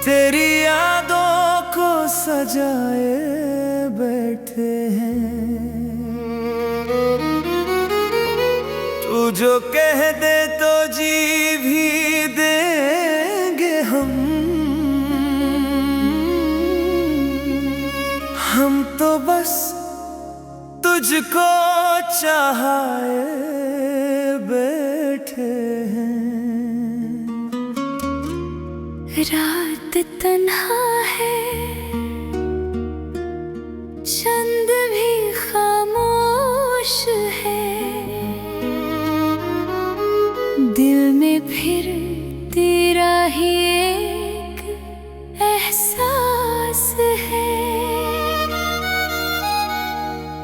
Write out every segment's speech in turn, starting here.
तेरी यादों को सजाए बैठे हैं। तू जो कह दे तो जी भी देंगे हम तो बस तुझको चाहे बैठे हैं। रात तन्हा है, चंद भी खामोश है, दिल में फिर तेरा ही एक एहसास है।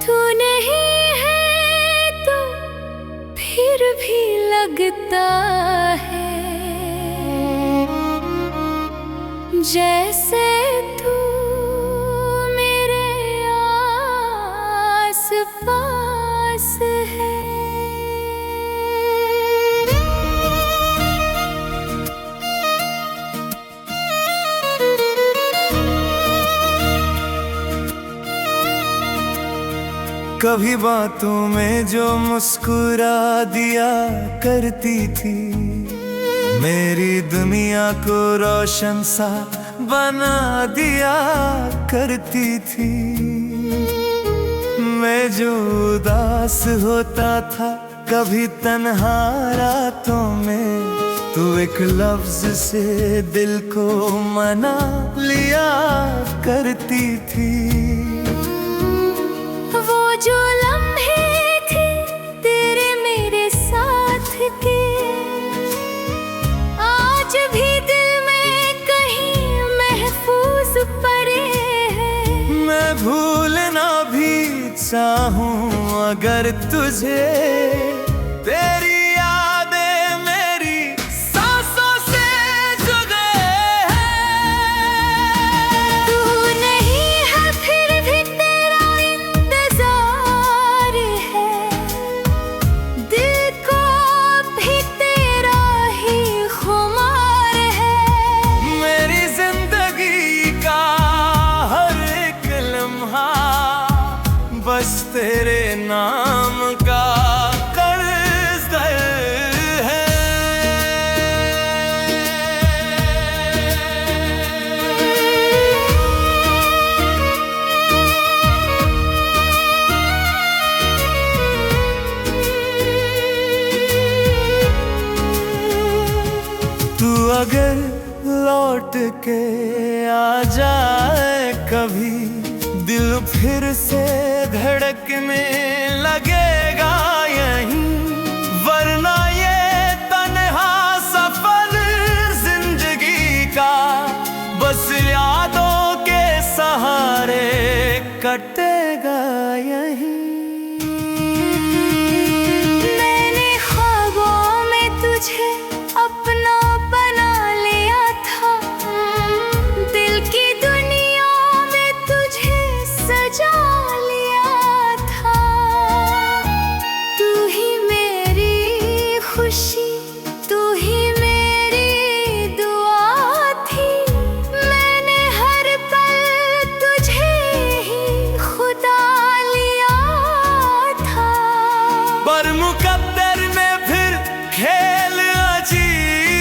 तू नहीं है तो फिर भी लगता है जैसे तू मेरे आस पास है। कभी बातों में जो मुस्कुरा दिया करती थी, मेरी दुनिया को रोशन सा बना दिया करती थी। मैं जो उदास होता था कभी तन्हा रातों में, तू एक लफ्ज से दिल को मना लिया करती थी। वो जो लम्हे थे तेरे मेरे साथ के, आज भी दिल में कहीं महफूज पड़े हैं। मैं भूलना भी चाहूं अगर तुझे, तेरी यादें मेरी सांसों से जुड़े हैं। तू नहीं है फिर भी तेरा इंतजार है, दिल को भी तेरा ही खुमार है। मेरी जिंदगी का हर एक लम्हा बस तेरे नाम का कर्ज है। तू अगर लौट के आ जाए कभी, दिल फिर से धड़कने लगेगा यहीं। वरना ये तन्हा सफर जिंदगी का बस यादों के सहारे कटेगा यहीं। मैंने ख्वाबों में तुझे अपना बना लिया था, दिल की दुनिया में तुझे सजा लिया था। तू ही मेरी खुशी, तू ही मेरी दुआ थी। मैंने हर पल तुझे ही खुदा लिया था। पर मुकद्दर में फिर खेल अजीब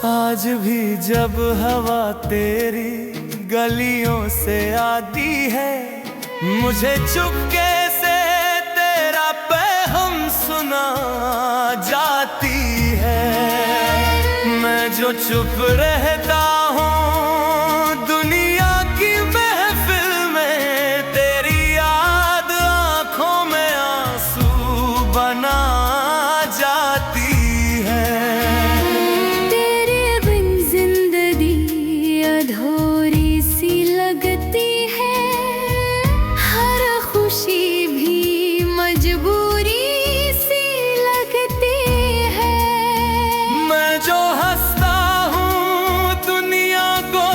आज भी जब हवा तेरी गलियों से आती है, मुझे चुपके से तेरा पैगाम सुना जाती है। मैं जो चुप रहता हूँ दुनिया की महफिल में, तेरी याद आंखों में आंसू बना जाती है। तेरे बिन जिंदगी अधूरी सी लगती है, हर खुशी भी मजबूरी सी लगती है। मैं जो हंसता हूँ दुनिया को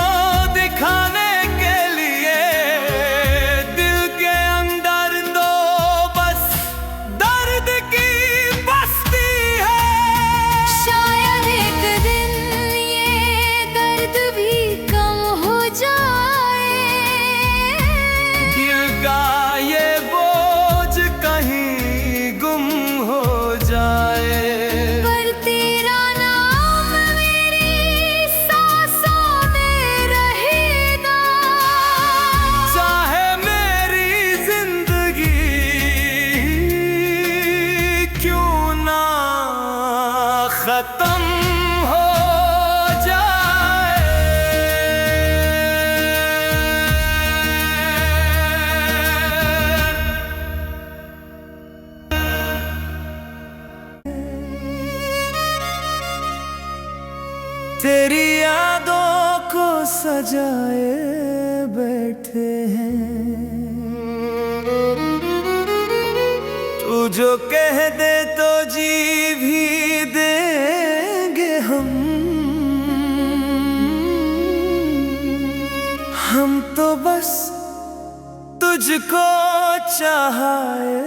दिखाने के लिए, दिल के अंदर तो बस दर्द की बस्ती है। शायद एक दिन ये दर्द भी कम हो जाए, दिल का ये बोझ कहीं गुम हो जाए। पर तेरा नाम मेरी सांसों में रहेगा। चाहे मेरी जिंदगी क्यों ना खत्म हो जाए। तेरी यादों को सजाए बैठे हैं, तू जो कह दे तो जी भी देंगे हम तो बस तुझको चाहे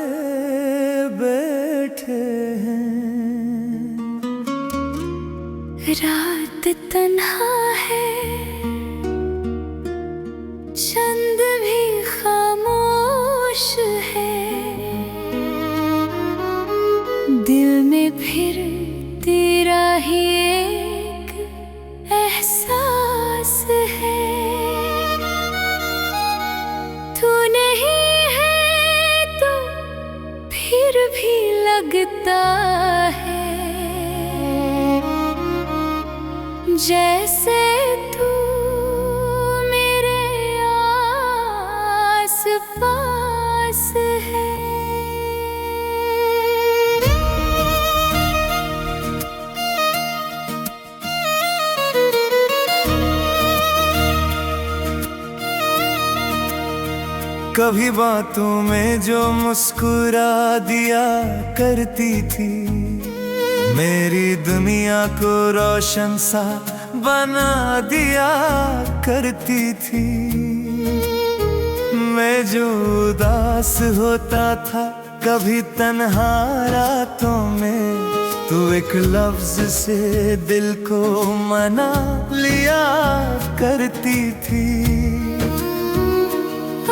बैठे हैं। रात तन्हा है, चंद भी खामोश है, दिल में फिर तेरा ही एक एहसास है। तू नहीं है तो फिर भी लगता है जैसे तू मेरे आस पास है। कभी बातों में जो मुस्कुरा दिया करती थी, मेरी दुनिया को रोशन सा बना दिया करती थी। मैं जो उदास होता था कभी तन्हा रातों में, तू एक लफ्ज से दिल को मना लिया करती थी।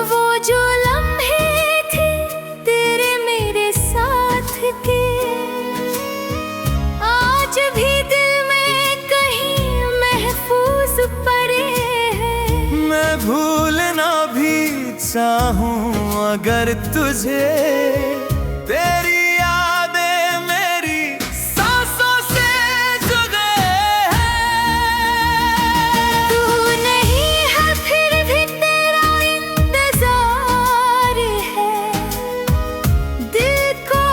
वो जो लम्हे थे तेरे मेरे साथ के, आज भी दिल में कहीं महफूज पड़े हैं। मैं भूलना भी चाहूं अगर तुझे, तेरी यादें मेरी सांसों से जुड़े हैं। तू नहीं है फिर भी तेरा इंतजार है, दिल को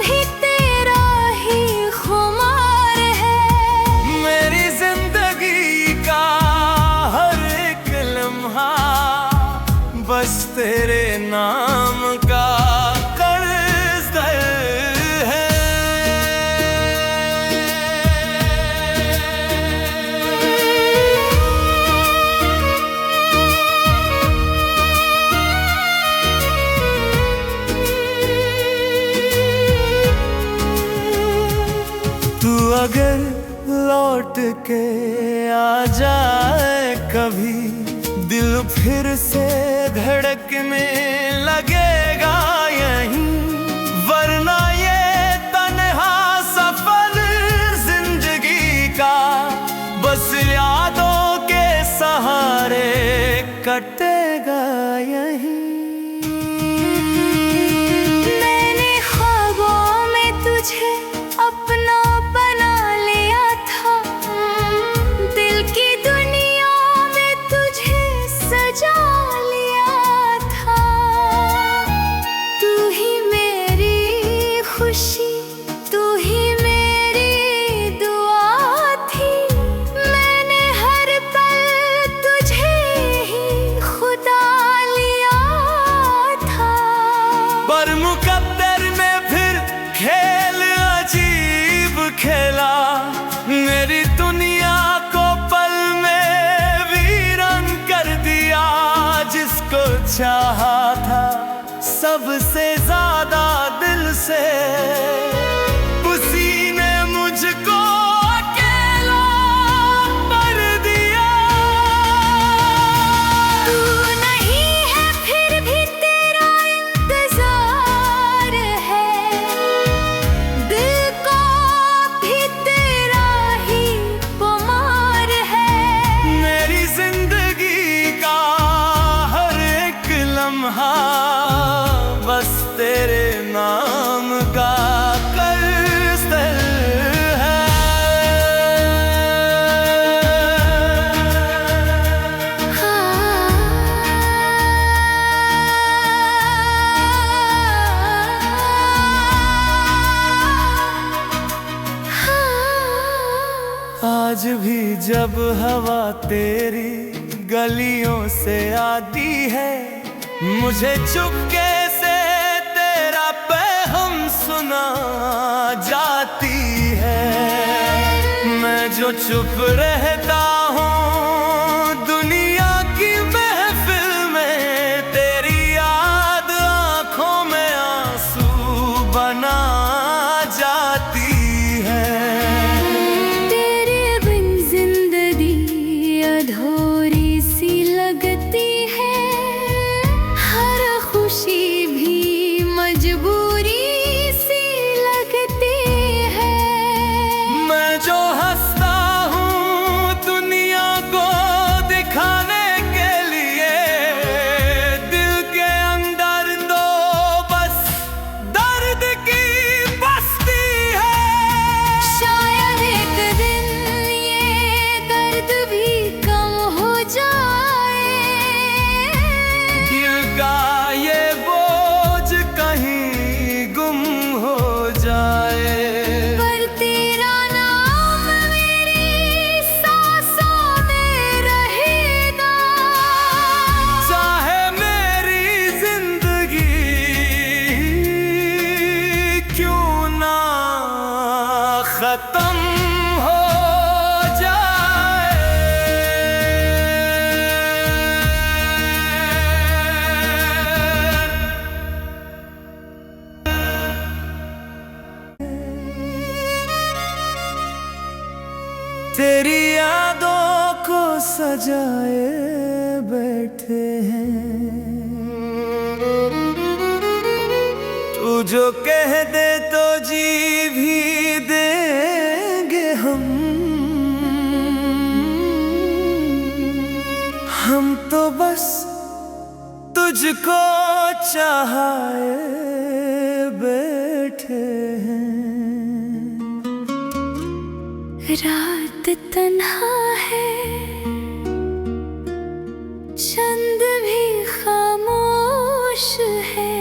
भी तेरा ही खुमार है। मेरी जिंदगी का हर एक लम्हा बस तेरे नाम का कर्ज है। तू अगर लौट के आ जाए कभी, दिल फिर से धड़कने लगेगा यहीं। वरना ये तन्हा सफर जिंदगी का कटेगा यहीं। मैंने ख्वाबों में तुझे अपना बना लिया था, दिल की दुनिया में तुझे सजा लिया था। तू ही मेरी खुशी, तू ही मेरी दुआ थी। मैंने हर पल तुझे ही खुदा लिया था। पर मुकद्दर ने फिर खेल अजीब खेला, मेरी दुनिया को पल में वीरान कर दिया। जिसको चाहा था सबसे ज्यादा दिल से, उसी ने मुझको अकेला कर दिया। तू नहीं है फिर भी तेरा इंतजार है, दिल को भी तेरा ही खुमार है। मेरी जिंदगी का हर एक लम्हा बस तेरे नाम का कर्ज है। आज भी जब हवा तेरी गलियों से आती है, मुझे चुपके से तेरा पैगाम सुना जाती है। मैं जो चुप रहता हूँ दुनिया की महफिल में, तेरी याद आंखों में आंसू बना जाती है। तेरे बिन जिंदगी अधूरी सी लगती है, हर खुशी भी मजबूरी सी लगती है। मैं जो हंसता हूँ दुनिया को दिखाने के लिए, दिल के अंदर दो बस दर्द की बस्ती है। शायद एक दिन ये दर्द भी कम हो जाए, दिल का ये बोझ कहीं गुम हो जाए। पर तेरा नाम मेरी सांसों में रहेगा। चाहे मेरी जिंदगी क्यों ना खत्म हो जाए। तेरी यादों को सजाए बैठे हैं, तू जो कह दे तो जी भी देंगे हम तो बस तुझको चाहे बैठे हैं। रात तन्हा है, चंद भी खामोश है,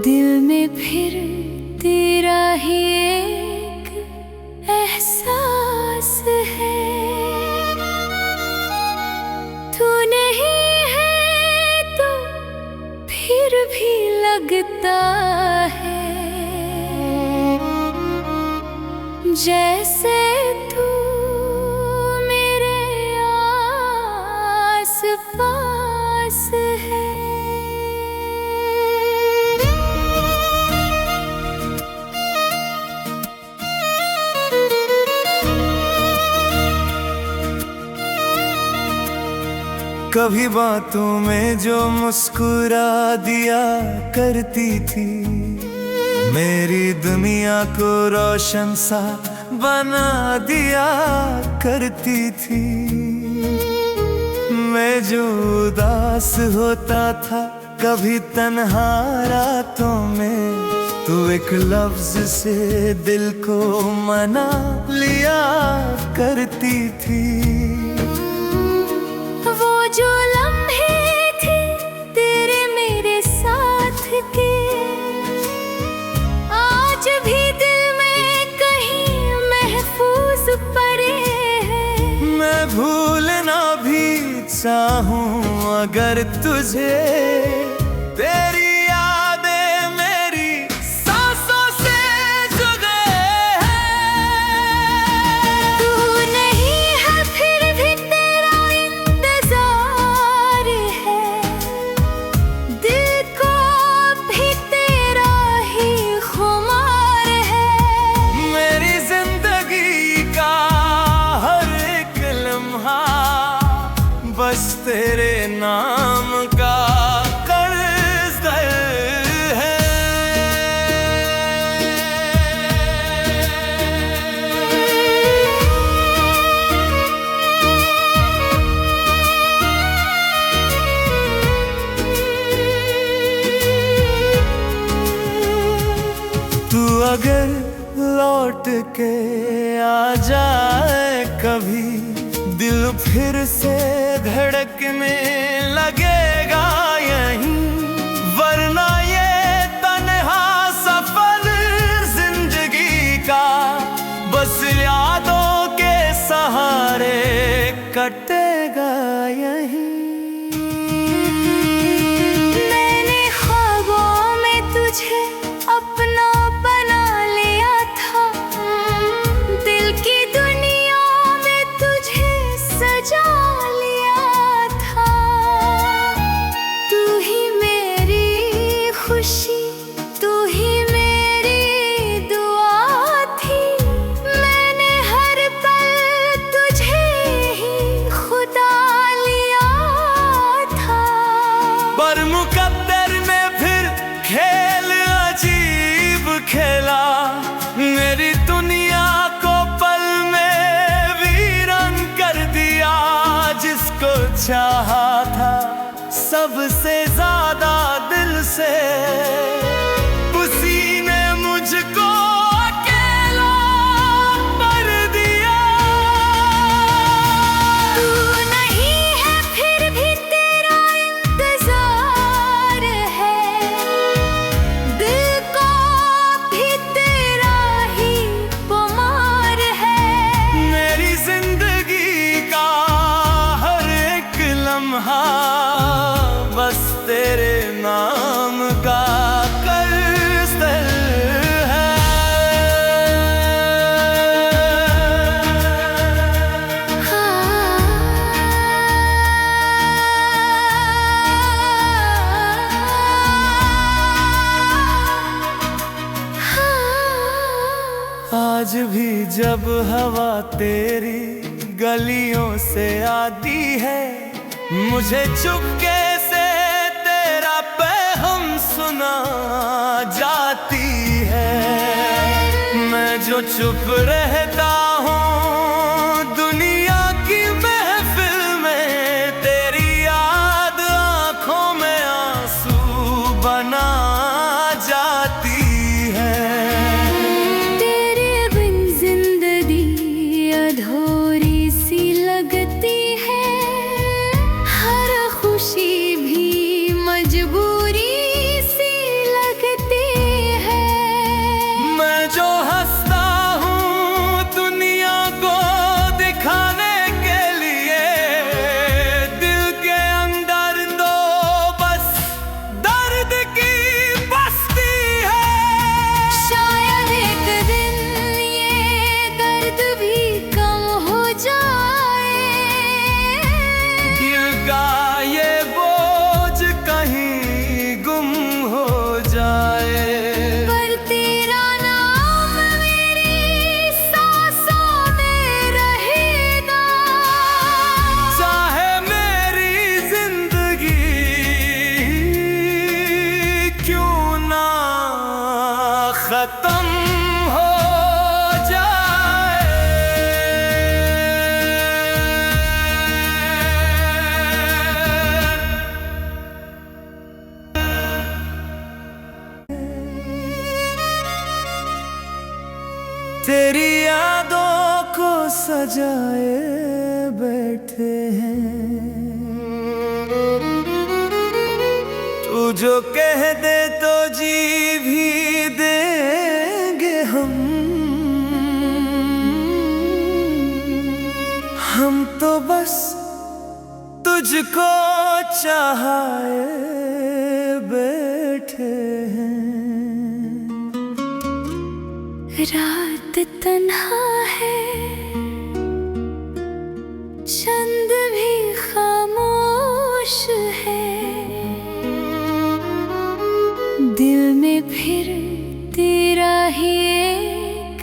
दिल में फिर तेरा ही एक एहसास है। तू नहीं है तो फिर भी लगता है जैसे तू मेरे आस पास है। कभी बातों में जो मुस्कुरा दिया करती थी, मेरी दुनिया को रोशन सा बना दिया करती थी। मैं जो उदास होता था कभी तन्हा रातों में, तू एक लफ्ज से दिल को मना लिया करती थी। वो जो लम्हे थे तेरे मेरे साथ के, आज भी दिल में कहीं महफूज पड़े हैं। मैं भूलना भी चाहूं अगर तुझे, तेरी यादें मेरी सांसों से जुड़े हैं। तू नहीं है फिर भी तेरा इंतजार है, दिल को भी तेरा ही खुमार है। मेरी जिंदगी का हर एक लम्हा बस तेरे नाम का कर्ज है। तू अगर लौट के आ जाए कभी, दिल फिर से धड़कने लगेगा यहीं। वरना ये तन्हा सफर जिंदगी का बस यादों के सहारे कटेगा यहीं। मैंने ख्वाबों में तुझे अपना बना लिया था, दिल की दुनिया में तुझे सजा लिया था। तू ही मेरी खुशी, तू ही मेरी दुआ थी। मैंने हर पल तुझे ही खुदा लिया था। पर मुकद्दर ने फिर खेल अजीब खेला, मेरी दुनिया को पल में वीरान कर दिया। जिसको चाहा था सबसे ज्यादा दिल से, उसी ने मुझको अकेला कर दिया। तू नहीं है फिर भी तेरा इंतजार है, दिल को भी तेरा ही खुमार है। मेरी जिंदगी का हर एक लम्हा बस तेरे नाम का कर्ज है। आज भी जब हवा तेरी गलियों से आती है, मुझे चुपके से तेरा पैगाम सुना जाती है। मैं जो चुप रहता हूँ दुनिया की महफिल में, तेरी याद आंखों में आंसू बना जाती है। तेरे बिन जिंदगी अधूरी सी लगती है, हर खुशी भी मजबूरी सी लगती है। मैं जो हंसता हूँ तेरी यादों को सजाए बैठे हैं। तू जो कह दे तो जी भी देंगे हम तो बस तुझको चाहे बैठे हैं। रात तन्हा है, चंद भी खामोश है, दिल में फिर तेरा ही एक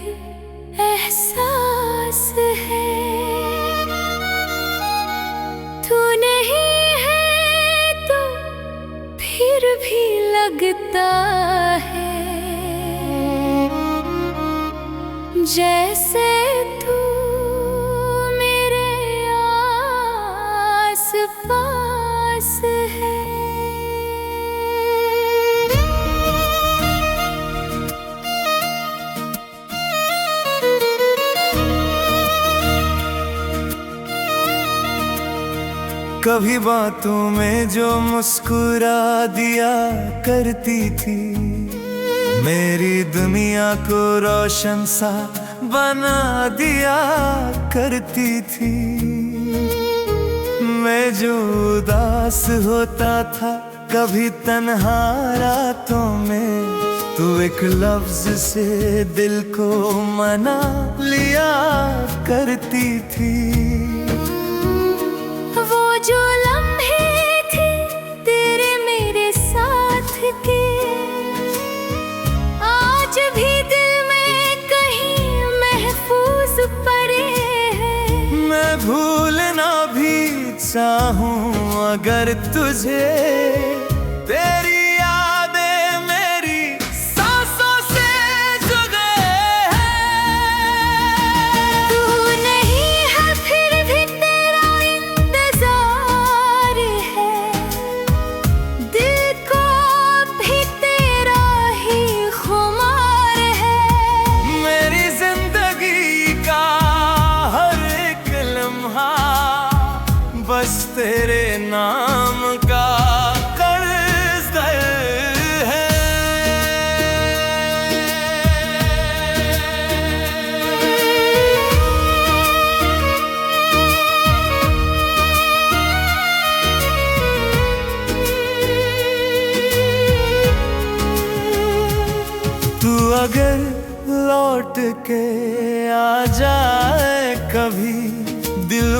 एहसास है। तू नहीं है तो फिर भी लगता है जैसे तू मेरे आस पास है। कभी बातों में जो मुस्कुरा दिया करती थी, मेरी दुनिया को रोशन सा बना दिया करती थी। मैं जो उदास होता था कभी तन्हा रातों में, तू एक लफ्ज से दिल को मना लिया करती थी। वो जो लम्हे थे तेरे मेरे साथ के, आज भी दिल में कहीं महफूज पड़े हैं। मैं भूलना भी चाहूं अगर तुझे, तेरी यादें मेरी सांसों से जुड़े हैं। तू नहीं है फिर भी तेरा इंतजार है, दिल को भी तेरा ही खुमार है। मेरी जिंदगी का हर एक लम्हा बस तेरे नाम का कर्ज है। तू अगर लौट के आ जाए कभी, दिल